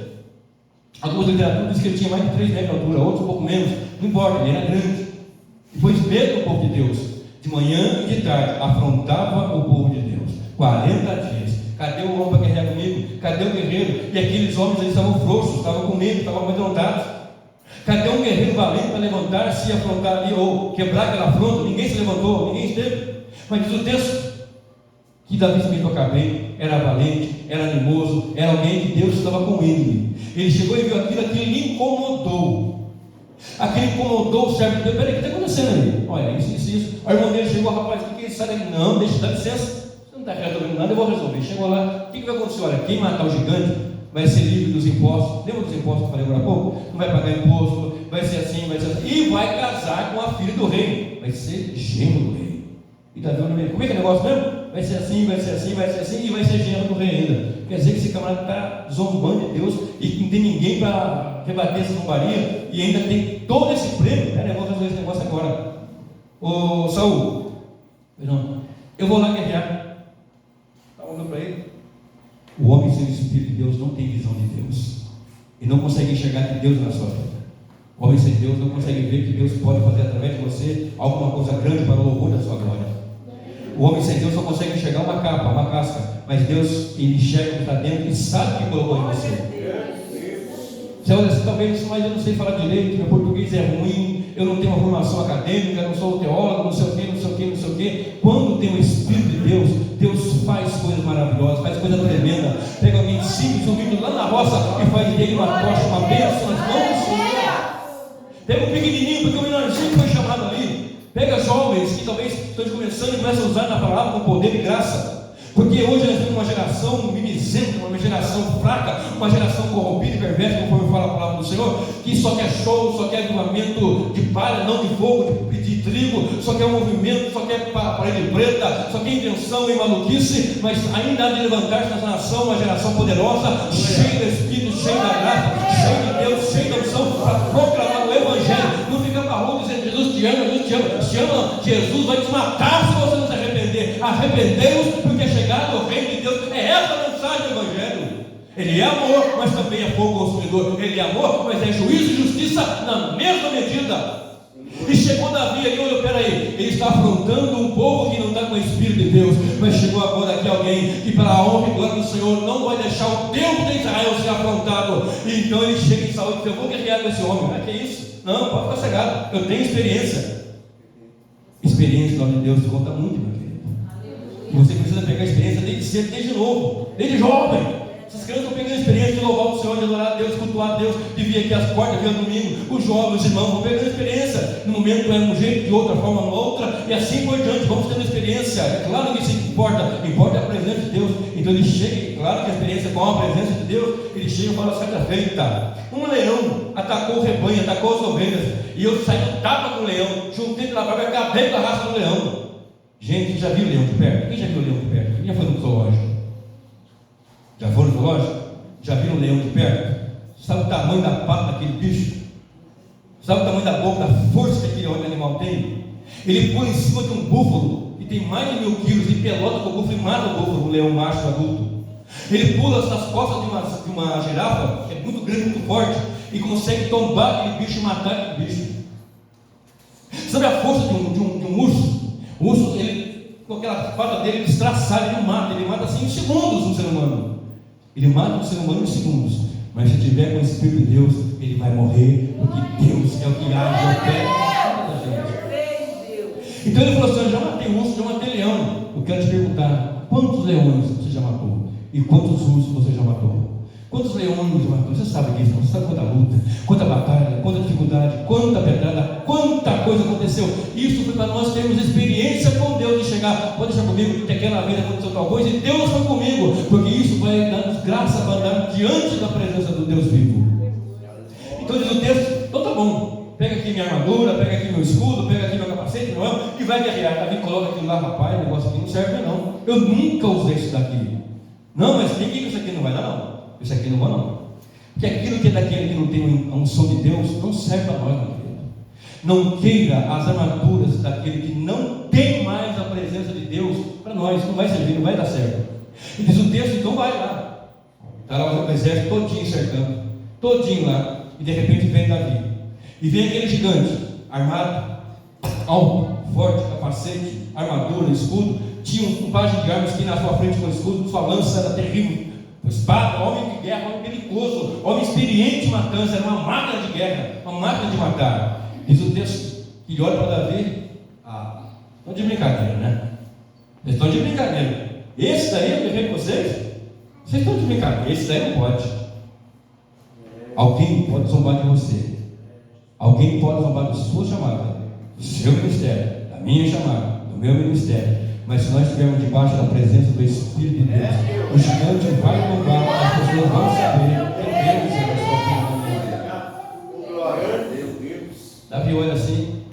Algumas literaturas dizem que ele tinha mais de 3 metros de altura, outros um pouco menos, não importa, ele era grande. E pôs medo no povo de Deus. De manhã e de tarde, afrontava o povo de Deus. 40 dias. Cadê o homem para guerrear comigo? Cadê o guerreiro? E aqueles homens eles estavam frouxos, estavam com medo, estavam amedrontados. Cadê um guerreiro valente para levantar-se e afrontar ali, ou quebrar aquela afronta? Ninguém se levantou, ninguém esteve. Mas diz o texto que Davi sabia tocar bem, era valente, era animoso, era alguém que Deus estava com ele. Ele chegou e viu aquilo lhe incomodou. Aquele incomodou o servo de Deus. Peraí, o que está acontecendo aí? Olha, isso. O irmão dele chegou: rapaz, o que é isso? Sai daqui. Não, deixa, dá licença. Você não está resolvendo nada, eu vou resolver. Chegou lá, o que vai acontecer? Olha, quem matar o gigante vai ser livre dos impostos. Lembra dos impostos que eu falei agora há pouco? Não vai pagar imposto, vai ser assim. E vai casar com a filha do rei. Vai ser genro do rei. E Davi olhando bem: como é que é o negócio mesmo? Vai ser assim, vai ser assim, vai ser assim, e vai ser genro do rei ainda. Quer dizer que esse camarada está zombando de Deus e não tem ninguém para rebater essa zombaria, e ainda tem todo esse prêmio. Pera, eu vou resolver esse negócio agora. Ô Saul, eu vou lá guerrear. Está olhando para ele. O homem sem o Espírito de Deus não tem visão de Deus, e não consegue enxergar de Deus na sua vida. O homem sem Deus não consegue ver que Deus pode fazer através de você alguma coisa grande para o louvor da sua glória. O homem sem Deus só consegue enxergar uma capa, uma casca, mas Deus, ele enxerga o que está dentro e sabe o que colocou em você. Você olha assim: talvez, mas eu não sei falar direito, meu português é ruim, eu não tenho uma formação acadêmica, eu não sou teólogo, não sei o quê. Quando tem o Espírito de Deus, Deus faz coisas maravilhosas, faz coisa tremenda. Pega alguém simples, humilde lá na roça e faz dele uma tocha, uma bênção nas mãos do Senhor. Pega o pequenininho, porque o menorzinho foi chamado ali. Pega jovens que talvez estão começando e começam a usar a palavra com poder e graça. Porque hoje nós temos uma geração mimizenta, uma geração fraca, uma geração corrompida e perversa, conforme fala a palavra do Senhor, que só quer show, só quer avivamento de palha, não de fogo, de trigo, só quer um movimento, só quer parede preta, só quer invenção e maluquice, mas ainda há de levantar-se nessa nação uma geração poderosa, cheia do Espírito, cheia da graça, cheia de Deus, cheia da unção, para proclamar o Evangelho. Não fica parrudo dizendo: Jesus te ama, Jesus te ama. Te ama, Jesus vai te matar se você não se arrepender. Arrependei-vos, porque é chegado o reino de Deus. É essa a mensagem do Evangelho. Ele é amor, mas também é fogo consumidor. Ele é amor, mas é juízo e justiça na mesma medida. E chegou Davi ali, olhou: peraí, ele está afrontando um povo que não está com o Espírito de Deus. Mas chegou agora aqui alguém que, pela honra e glória do Senhor, não vai deixar o Deus de Israel ser afrontado. E então ele chega em Saul e diz: eu vou guerrear com esse homem. Mas que isso? Não, pode ficar cegado, eu tenho experiência. Experiência, em nome de Deus, conta muito, meu querido. E você precisa pegar a experiência desde cedo, desde novo, desde jovem. Essas crianças estão pegando a experiência de louvar o Senhor, de adorar a Deus, cultuar a Deus, de vir aqui às portas, vir ao domingo, os jovens, os irmãos vão pegando experiência. No momento é um jeito, de outra forma, outra, e assim por diante, vamos tendo experiência. É claro que isso importa a presença de Deus. Então ele chega, claro que a experiência com a presença de Deus, ele chega e fala: certa feita, um leão atacou o rebanho, atacou as ovelhas, e eu saí do tapa com o leão, juntei pela barba e acabei com a raça do leão. Gente, já viu o leão de perto? Quem já viu o leão de perto? Quem já foi no zoológico? Já foram no zoológico? Já viram o leão de perto? Sabe o tamanho da pata daquele bicho? Sabe o tamanho da boca, da força que aquele animal tem? Ele pula em cima de um búfalo que tem mais de 1000 quilos e pelota com o búfalo e mata o búfalo, o leão macho adulto. Ele pula nas costas de uma girafa, que é muito grande, muito forte, e consegue tombar aquele bicho e matar aquele bicho. Sabe a força de um urso? O urso, ele, com aquela pata dele, ele estraçalha, ele mata assim em segundos um ser humano. Ele mata um ser humano em segundos. Mas se tiver com o Espírito de Deus, ele vai morrer, porque Deus é o que age ao pé da gente. Então ele falou assim: eu já matei urso, já matei leão. Eu quero te perguntar: quantos leões você já matou? E quantos ursos você já matou? Quantos leões já matou? Você sabe disso, você sabe quanta luta, quanta batalha, quanta dificuldade, quanta pedrada, quanta coisa aconteceu. Isso foi para nós termos experiência com Deus, de chegar, pode deixar comigo, que aquela vez aconteceu tal coisa, e Deus foi comigo, porque isso vai dar-nos graça para andar diante da presença do Deus vivo. Então diz o texto: então tá bom, pega aqui minha armadura, pega aqui meu escudo, pega aqui meu capacete, e vai guerrear. Davi coloca aquilo lá: rapaz, o negócio aqui não serve não, eu nunca usei isso daqui. Não, mas tem que isso aqui não vai dar não. Isso aqui não vai não. Porque aquilo que é daquele que não tem a unção de Deus não serve para nós, meu querido. Não queira as armaduras daquele que não tem mais a presença de Deus para nós. Não vai servir, não vai dar certo. E diz o texto: então vai lá. Está lá o exército todinho cercando, todinho lá. E de repente vem Davi. E vem aquele gigante, armado, alto, forte, capacete, armadura, escudo. Tinha um pajem de armas que na sua frente com o escudo, sua lança era terrível. Espada, homem de guerra, homem perigoso, homem experiente em matança, era uma máquina de guerra, uma máquina de matar. Diz o texto que olha para Davi: estão de brincadeira, né? Vocês estão de brincadeira. Esse daí eu guerreiro com vocês? Vocês estão de brincadeira, esse daí não pode. Alguém pode zombar de você, alguém pode zombar da sua chamada, do seu ministério, da minha chamada, do meu ministério. Mas se nós estivermos debaixo da presença do Espírito de Deus, o gigante vai tombar, as pessoas vão saber que Deus é a sua vida. Davi olha assim,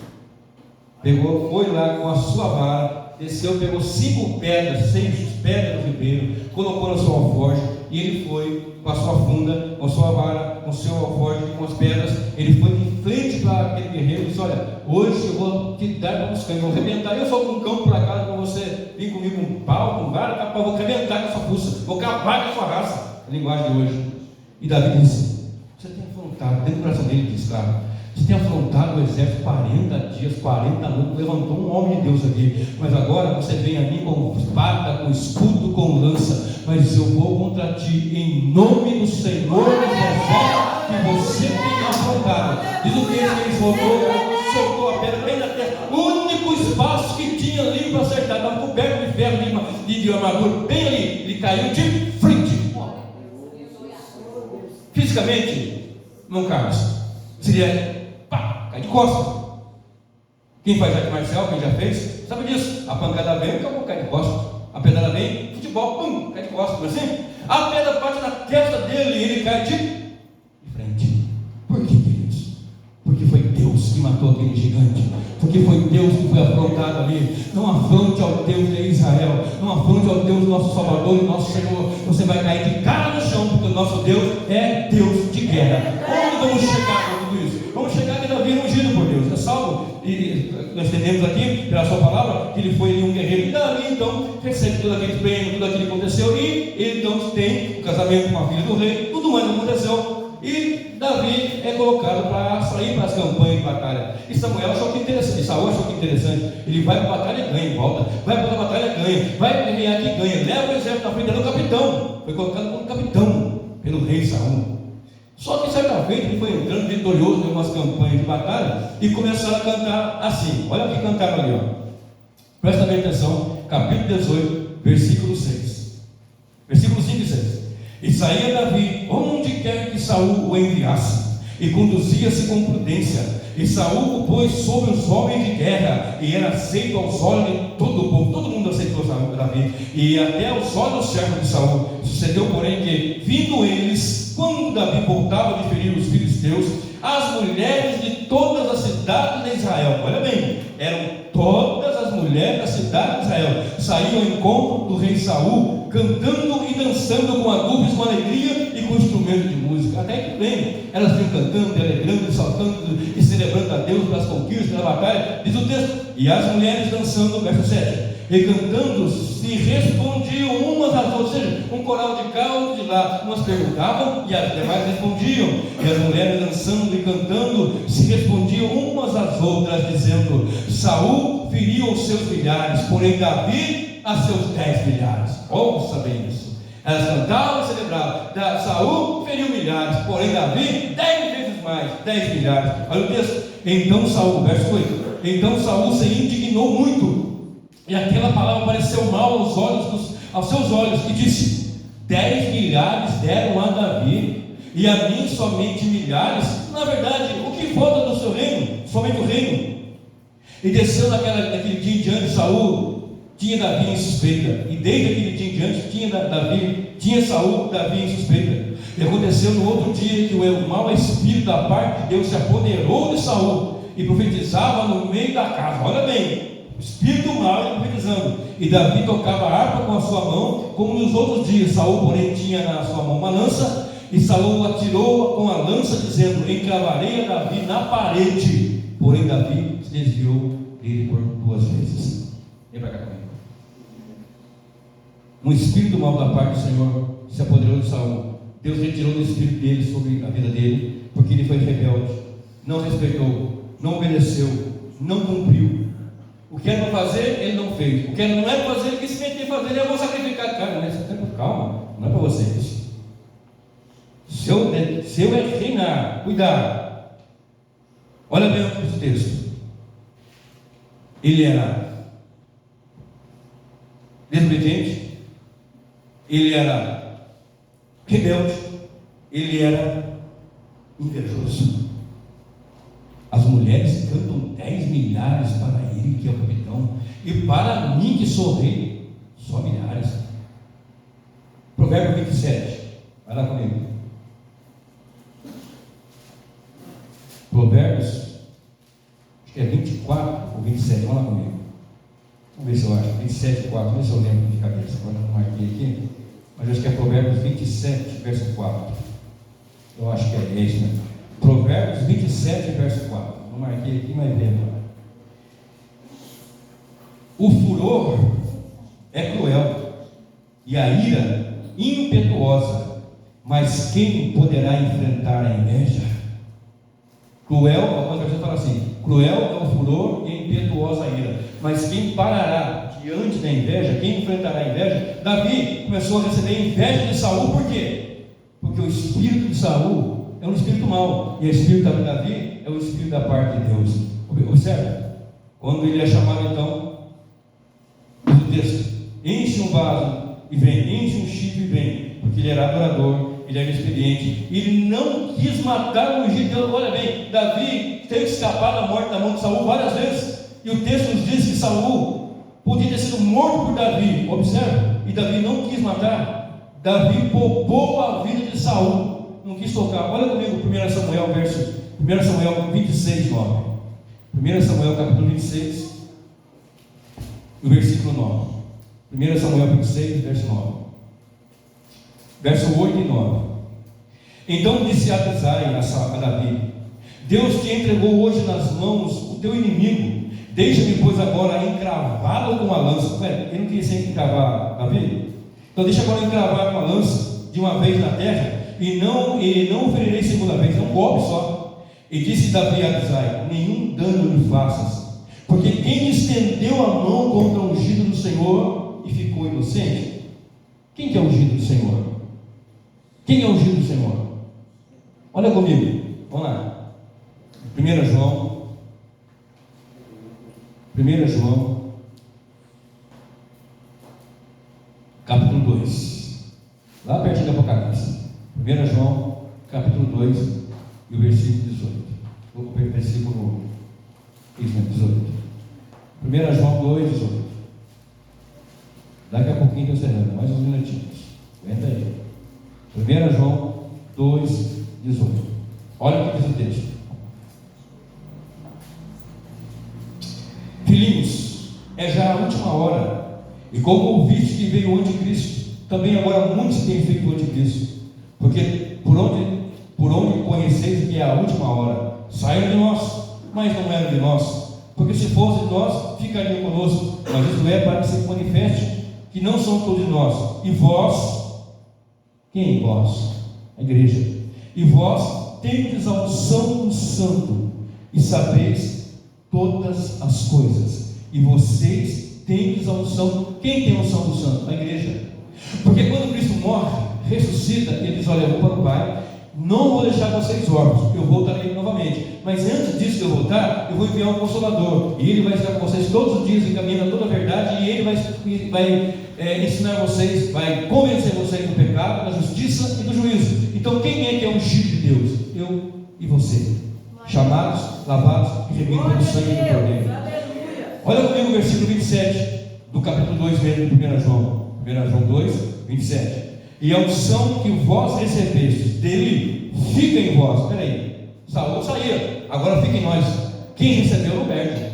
pegou, foi lá com a sua vara, desceu, pegou 5 pedras, 6 pedras do ribeiro, colocou no seu alforje, e ele foi com a sua funda, com a sua vara, com o seu alforje, com as pedras. Ele foi de frente para aquele guerreiro e disse: olha, hoje eu vou te dar para os cães, vou arrebentar. Eu sou com um cão por acaso para você vir comigo com um pau, com vara, capaz, vou arrebentar com a sua fuça, vou acabar com a sua raça. A linguagem de hoje. E Davi disse: você tem afrontado, dentro do coração dele diz, cara, você tem afrontado o exército 40 dias, 40 anos, levantou um homem de Deus aqui, mas agora você vem a mim com espada, com escudo, com lança, mas eu vou contra ti em nome do Senhor dos exércitos que você tem afrontado. Diz o texto que ele soltou a pedra bem na terra, o único espaço que tinha ali para acertar, estava coberto de ferro, de armadura, bem ali, ele caiu de frente. Fisicamente, não cabe. Seria cai de costas. Quem faz arte marcial, quem já fez, sabe disso. A pancada vem, acabou, cai de costas. A pedrada vem, futebol, pum, cai de costas. Não é assim? A pedra bate na testa dele e ele cai de frente. Por que, queridos? Porque foi Deus que matou aquele gigante. Porque foi Deus que foi afrontado ali. Não afronte ao Deus de Israel. Não afronte ao Deus nosso Salvador e nosso Senhor. Você vai cair de cara no chão, porque o nosso Deus é Deus de guerra. Onde vamos chegar com tudo isso? Vamos chegar que Davi é ungido por Deus. É salvo. E nós entendemos aqui, pela sua palavra, que ele foi um guerreiro. E Davi então recebe todo aquele prêmio, tudo aquilo que aconteceu. E ele então tem o casamento com a filha do rei. Tudo mais aconteceu. E Davi é colocado para sair para as campanhas de batalha. E Samuel achou que interessante, Saul achou que interessante. Ele vai para a batalha e ganha, volta. Vai para a batalha e ganha. Vai guerrear aqui e ganha. Leva o exército na frente, ele é o capitão. Foi colocado como capitão pelo rei Saul. Só que certa vez ele foi entrando vitorioso em algumas campanhas de batalha e começaram a cantar assim. Olha o que cantaram ali, ó. Presta bem atenção, capítulo 18, versículo 6. Versículo 5 e 6. E saía Davi, onde quer que Saul o enviasse, e conduzia-se com prudência. E Saul o pôs sobre os homens de guerra, e era aceito aos olhos de todo o povo. Todo mundo aceitou Davi, e até aos olhos dos servos de Saul. Sucedeu, porém, que, vindo eles, quando Davi voltava de ferir os filisteus, as mulheres de todas as cidades de Israel, olha bem, eram todas as mulheres da cidade de Israel, saíam ao encontro do rei Saul, cantando e dançando com adubos, com alegria e com instrumento de música. Até que bem, elas vinham cantando, e alegrando, e saltando e celebrando a Deus pelas conquistas, pela batalha. Diz o texto: e as mulheres dançando, verso 7, e cantando se respondiam umas às outras. Ou seja, um coral de cá, outro de lá. Umas perguntavam e as demais respondiam. E as mulheres dançando e cantando se respondiam umas às outras, dizendo: Saul feriu os seus milhares, porém Davi a seus 10 milhares. Ouça bem isso. Elas cantavam e celebravam. Saul feriu milhares, porém Davi 10 vezes mais, 10 milhares. Olha o texto. Então Saul, verso 8, então Saul se indignou muito, e aquela palavra pareceu mal aos seus olhos, e disse: 10 milhares deram a Davi, e a mim somente milhares. Na verdade, o que falta do seu reino? Somente o reino. E desceu naquele dia em diante, Saul tinha Davi em suspeita, e desde aquele dia em diante tinha Saul Davi em suspeita. E aconteceu no outro dia que o mau espírito da parte de Deus se apoderou de Saul, e profetizava no meio da casa. Olha bem, o espírito mau ia profetizando, e Davi tocava a harpa com a sua mão, como nos outros dias. Saul, porém, tinha na sua mão uma lança, e Saul atirou com a lança, dizendo: encravarei a Davi na parede. Porém Davi se desviou dele por 2 vezes. Vem para cá comigo. Um espírito mau da parte do Senhor se apoderou de Saul. Deus retirou o espírito dele sobre a vida dele, porque ele foi rebelde, não respeitou, não obedeceu, não cumpriu. O que era para fazer, ele não fez. O que não era para fazer, ele quis se meter a fazer. Eu vou sacrificar. Cara, não é isso. Calma, não é para vocês. Seu é reinar. Cuidado. Olha bem o texto. Ele era desobediente, ele era rebelde, ele era invejoso. As mulheres cantam 10 milhares para ele, que é o capitão, e para mim, que sou rei, só milhares. Provérbio 27, vai lá comigo. Provérbios, acho que é 24 ou 27, vamos lá comigo. Vamos ver se eu acho, 27, 4, vamos ver se eu lembro de cabeça, agora não marquei aqui, mas acho que é Provérbios 27, verso 4. Eu acho que é esse, né? Provérbios 27, verso 4. Não marquei aqui, mas lembra. O furor é cruel, e a ira impetuosa, mas quem poderá enfrentar a inveja? Cruel, algumas pessoas falam assim: cruel é o furor e impetuosa a ira, mas quem parará diante da inveja? Quem enfrentará a inveja? Davi começou a receber inveja de Saul. Por quê? Porque o espírito de Saul é um espírito mau, e o espírito de Davi é o espírito da parte de Deus. Observe, quando ele é chamado, então, diz o texto: enche um vaso e vem, enche um chifre e vem, porque ele era adorador, ele era experiente, ele não quis matar o ungido de Deus. Olha bem, Davi teve que escapar da morte da mão de Saul várias vezes, e o texto nos diz que Saul podia ter sido morto por Davi. Observe, e Davi não quis matar. Davi poupou a vida de Saul, não quis tocar. Olha comigo 1 Samuel 26, 9. 1 Samuel capítulo 26, o versículo 9. 1 Samuel 26, verso 9. Verso 8 e 9. Então disse Abisai a Davi: Deus te entregou hoje nas mãos o teu inimigo. Deixa-me, pois, agora encravá-lo com a lança. Ele não queria sempre encravar Davi? Então deixa agora encravar com a lança de uma vez na terra, e não o ferirei segunda vez, é um golpe só. E disse Davi a Abisai: nenhum dano lhe faças, porque quem estendeu a mão contra o ungido do Senhor e ficou inocente? Quem que é o ungido do Senhor? Quem é o ungido do Senhor? Olha comigo, vamos lá. 1 João capítulo 2, lá pertinho do Apocalipse. 1 João capítulo 2 e o versículo 18. O versículo 18. 1 João 2, 18. Daqui a pouquinho estou encerrando, mais uns minutinhos. Aguenta aí. 1 João 2, 18. Olha o que diz o texto. Filhinhos, é já a última hora, e como ouviste que veio o anticristo, também agora muitos têm feito o anticristo, porque por onde conheceis que é a última hora, saíram de nós, mas não eram de nós, porque se fosse de nós, ficariam conosco, mas isso é para que se manifeste que não são todos nós. E vós, quem vós? A igreja. E vós tendes a unção do Santo, e sabeis todas as coisas, e vocês tendes a unção. Quem tem a unção do Santo? A igreja. Porque quando Cristo morre, ressuscita, ele diz: olha, eu vou para o Pai, não vou deixar vocês órfãos, eu voltarei novamente, mas antes disso de eu voltar, eu vou enviar um Consolador, e ele vai estar com vocês todos os dias, encaminhando toda a verdade, e ele vai ensinar vocês, vai convencer vocês do pecado, da justiça e do juízo. Então quem é que é o ungido de Deus? Eu e você, chamados, lavados e remidos pelo sangue do Cordeiro. Olha comigo o versículo 27 do capítulo 2 mesmo de 1 João 2, 27. E a unção que vós recebestes dele fica em vós. Espera aí, Saul saía, agora fica em nós. Quem recebeu não perde.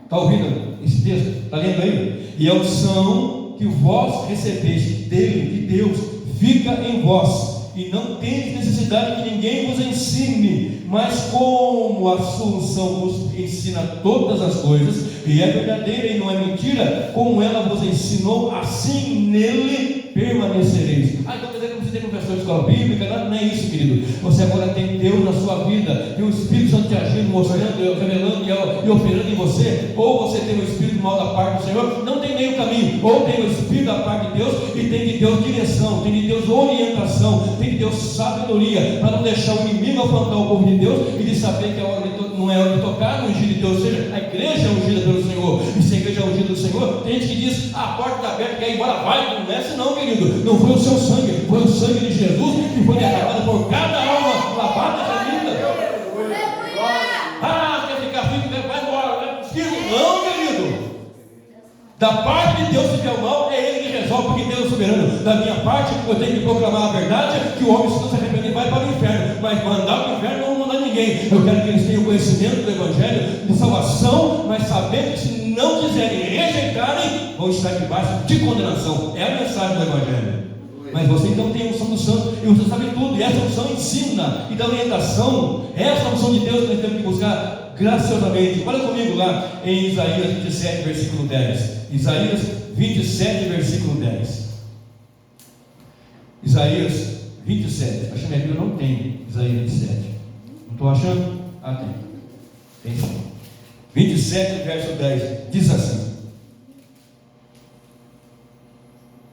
Está ouvindo esse texto? Está lendo aí? E a unção que vós recebestes dele, de Deus, fica em vós, e não tendes necessidade que ninguém vos ensine, mas como a sua unção vos ensina todas as coisas, e é verdadeira e não é mentira, como ela vos ensinou, assim nele permanecereis. Então quer dizer que não precisa ter professor de escola bíblica, não é isso, querido. Você agora tem Deus na sua vida, tem o Espírito Santo te agindo, mostrando, revelando e operando em você. Ou você tem o Espírito mal da parte do Senhor, não tem meio caminho. Ou tem o Espírito da parte de Deus, e tem de Deus direção, tem de Deus orientação, tem de Deus sabedoria, para não deixar o inimigo afrontar o povo de Deus, e de saber que não é hora de tocar no ungido de Deus, ou seja, a igreja é ungida pelo Senhor. E se a igreja é ungida do Senhor, tem gente que diz: a porta está aberta, quer ir embora, vai. Não é assim não, querido. Não foi o seu sangue, foi o sangue de Jesus, que foi derramado por cada alma lavada e remida. Quer ficar firme, vai embora, não, querido. Da parte de Deus, se vier o mal, é Ele que resolve, porque Deus é soberano. Da minha parte, eu tenho que proclamar a verdade, que o homem, se não se arrepender, vai para o inferno. Mas mandar para o inferno, não vou mandar ninguém. Eu quero que eles tenham conhecimento do Evangelho, de salvação, mas sabendo que se não quiserem rejeitarem, vão estar debaixo de condenação. É a mensagem do Evangelho. Mas você então tem a unção do Santo, e você sabe tudo, e essa unção ensina e dá orientação. Essa unção de Deus que nós temos que buscar graciosamente. Olha comigo lá em Isaías 27, versículo 10. Isaías 27, versículo 10. Isaías 27. Acho que minha Bíblia não tem Isaías 27. Não estou achando? Tem. Tem sim. 27, verso 10. Diz assim.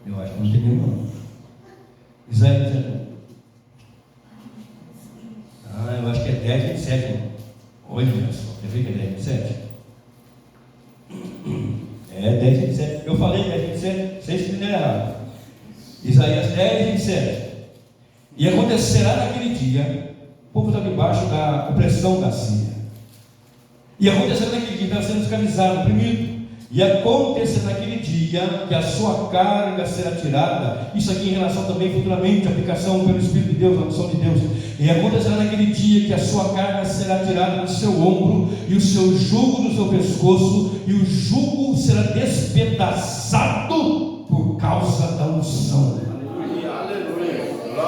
Eu acho que não tem nenhum não. Isaías 27. Eu acho que é 10, 27. Olha só, quer ver que é 10, 27? É 10, 27. Eu falei 10, 27, vocês entenderam errado. Isaías 10, 27. E acontecerá naquele dia, o povo está debaixo da opressão da Síria. E acontecerá naquele dia, está sendo escravizado, oprimido. E acontecerá naquele dia que a sua carga será tirada. Isso aqui em relação também futuramente, aplicação pelo Espírito de Deus, a unção de Deus. E acontecerá naquele dia que a sua carga será tirada do seu ombro, e o seu jugo do seu pescoço, e o jugo será despedaçado por causa da unção.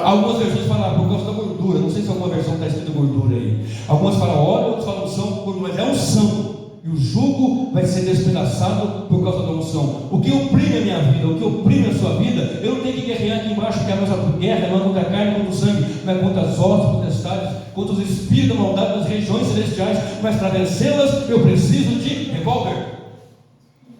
Algumas versões falam por causa da gordura. Não sei se alguma versão está escrito gordura aí. Algumas falam óleo, outras falam unção, mas é unção. E o jugo vai ser despedaçado por causa da unção. O que oprime a minha vida, o que oprime a sua vida, eu não tenho que guerrear aqui embaixo, porque a nossa guerra não é contra a carne, contra o sangue, mas contra as hostes potestades, contra os espíritos da maldade das regiões celestiais. Mas para vencê-las, eu preciso de revólver,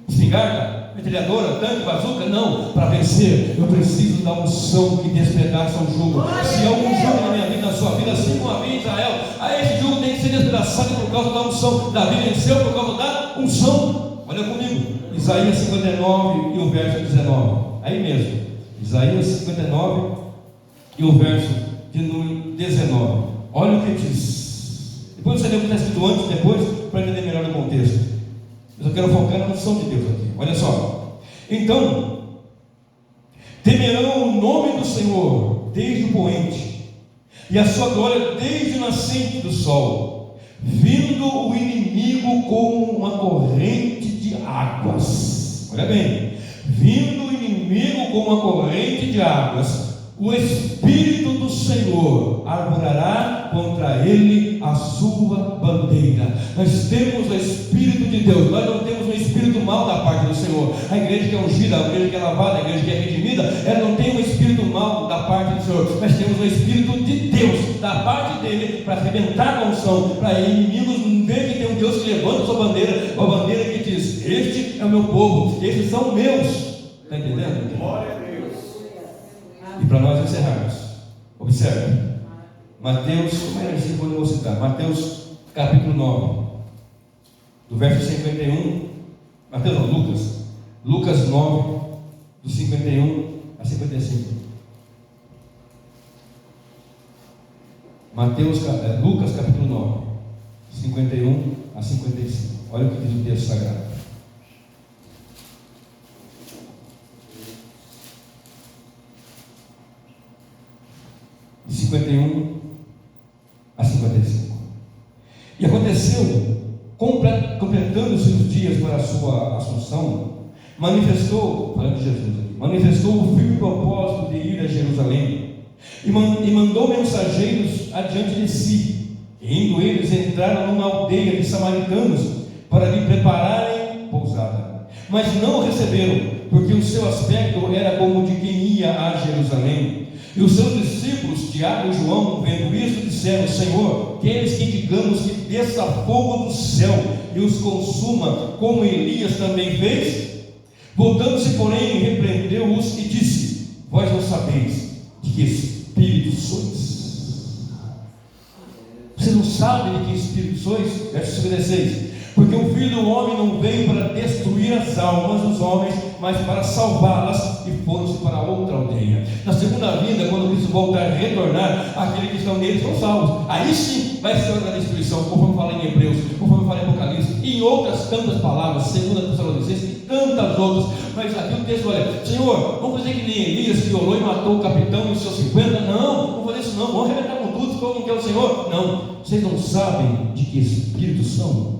espingarda, metralhadora, tanque, bazuca. Não, para vencer, eu preciso da unção que despedaça o jugo. Se há algum jugo na minha vida, na sua vida, assim como havia em Israel, esse jugo tem que ser despedaçado por causa da unção. Davi venceu por causa da unção. Olha comigo, Isaías 59 e o verso 19. Aí mesmo, Isaías 59 e o verso de número 19. Olha o que diz. Depois você lê o que está escrito antes e depois, para entender melhor o contexto. Mas eu quero focar na unção de Deus aqui. Olha só. Então, temerão o nome do Senhor desde o poente, e a sua glória desde o nascente do sol, vindo o inimigo como uma corrente de águas. Olha bem, vindo o inimigo como uma corrente de águas, o Espírito do Senhor arvorará contra ele a sua bandeira. Nós temos o Espírito de Deus, nós não temos um espírito mau da parte do Senhor. A igreja que é ungida, a igreja que é lavada, a igreja que é redimida, ela não tem um espírito mau da parte do Senhor. Nós temos um Espírito de Deus da parte dele para arrebentar a unção, para inimigos ver que tem um Deus que levanta sua bandeira, uma bandeira que diz: este é o meu povo, estes são meus. Está entendendo? Glória a Deus. E para nós encerrarmos, observe Mateus, como era assim quando eu vou citar? Mateus capítulo 9, do verso 51, Mateus não, Lucas 9, do 51 a 55. Lucas capítulo 9, 51 a 55. Olha o que diz o texto sagrado. De 51 a 55. E aconteceu, completando-se os dias para a sua assunção, falando de Jesus aqui, manifestou o firme propósito de ir a Jerusalém, e mandou mensageiros adiante de si. E indo eles, entraram numa aldeia de samaritanos para lhe prepararem pousada, mas não o receberam, porque o seu aspecto era como de quem ia a Jerusalém. E os seus discípulos, Tiago e João, vendo isso, disseram: Senhor, queres que digamos que desça fogo do céu e os consuma, como Elias também fez? Voltando-se, porém, repreendeu-os e disse: Vós não sabeis de que espírito sois. Vocês não sabem de que espírito sois? Verso 56. Porque o Filho do Homem não veio para destruir as almas dos homens, mas para salvá-las, e foram-se para outra aldeia. Na segunda vinda, quando Cristo voltar a retornar, aqueles que estão nele são salvos. Aí sim vai ser a destruição, conforme fala em Hebreus, conforme fala em Apocalipse, e em outras tantas palavras, segundo Tessalonicenses, e tantas outras. Mas aqui o texto, olha: Senhor, vamos fazer que nem Elias, que orou e matou o capitão e os seus 50? Não, vamos fazer isso não, vamos arrebentar com tudo, como quer o Senhor? Não, vocês não sabem de que espírito são.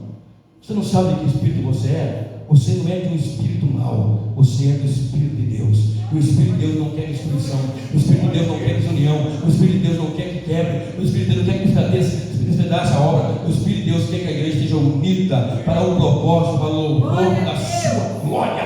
Você não sabe de que espírito você é? Você não é de um espírito mau, você é do Espírito de Deus. E o Espírito de Deus não quer destruição, o Espírito de Deus não quer desunião, o Espírito de Deus não quer que quebre, o Espírito de Deus não quer que despedace a obra. O Espírito de Deus quer que a igreja esteja unida para o propósito, para o louvor da sua glória.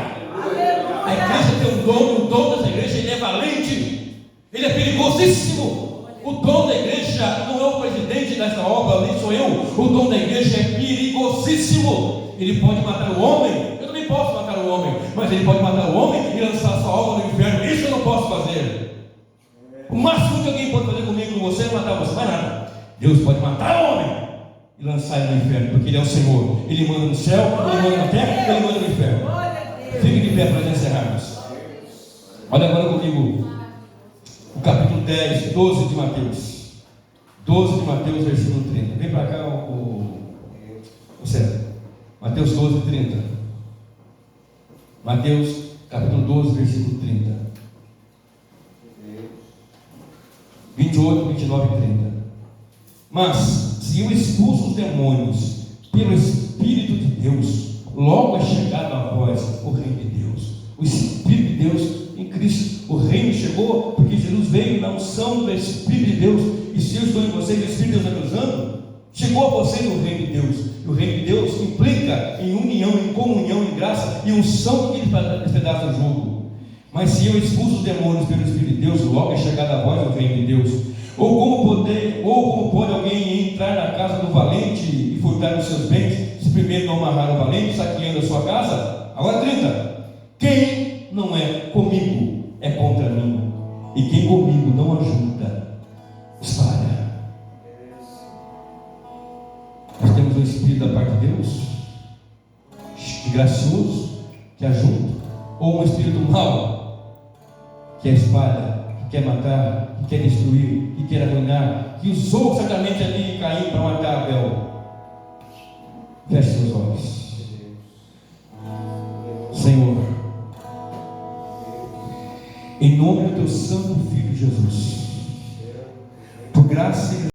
A igreja tem um dom, e o dom dessa igreja, ele é valente, ele é perigosíssimo. O dom da igreja não é o presidente dessa obra, nem sou eu. O dom da igreja é perigosíssimo. Ele pode matar o homem. Eu também posso matar o homem, mas ele pode matar o homem e lançar essa obra no inferno. Isso eu não posso fazer. O máximo que alguém pode fazer comigo, com você, é matar você. Mais nada. Deus pode matar o homem e lançar ele no inferno, porque ele é o Senhor. Ele manda no céu, ele manda na terra, ele manda no inferno. Fique de pé para nós encerrarmos. Olha agora comigo o capítulo 10, 12 de Mateus. 12 de Mateus, versículo 30. Vem para cá o César. Mateus 12, 30. Mateus capítulo 12, versículo 30. 28, 29 e 30. Mas se eu expulso os demônios pelo Espírito de Deus, logo é chegado a vós o reino de Deus. O Espírito de Deus em Cristo. O reino chegou porque Jesus veio na unção do Espírito de Deus. E se eu estou em vocês, o Espírito de Deus está me usando, chegou a vocês o reino de Deus. E o reino de Deus implica em união, em comunhão, em graça e unção que despedaça o jugo. Mas se eu expulso os demônios pelo Espírito de Deus, logo é chegado a vós o reino de Deus. Ou como pode alguém entrar na casa do valente e furtar os seus bens, se primeiro não amarrar o valente, saqueando a sua casa? Agora 30. Quem não é comigo é contra mim, e quem comigo não ajuda, espalha. Nós temos um Espírito da parte de Deus, que gracioso, que ajuda, ou um Espírito mau, que espalha, que que quer matar, que quer destruir, que quer arruinar, que usou certamente ali Caim para matar Abel. Feche seus olhos. Senhor, em nome do teu santo Filho Jesus, por graça e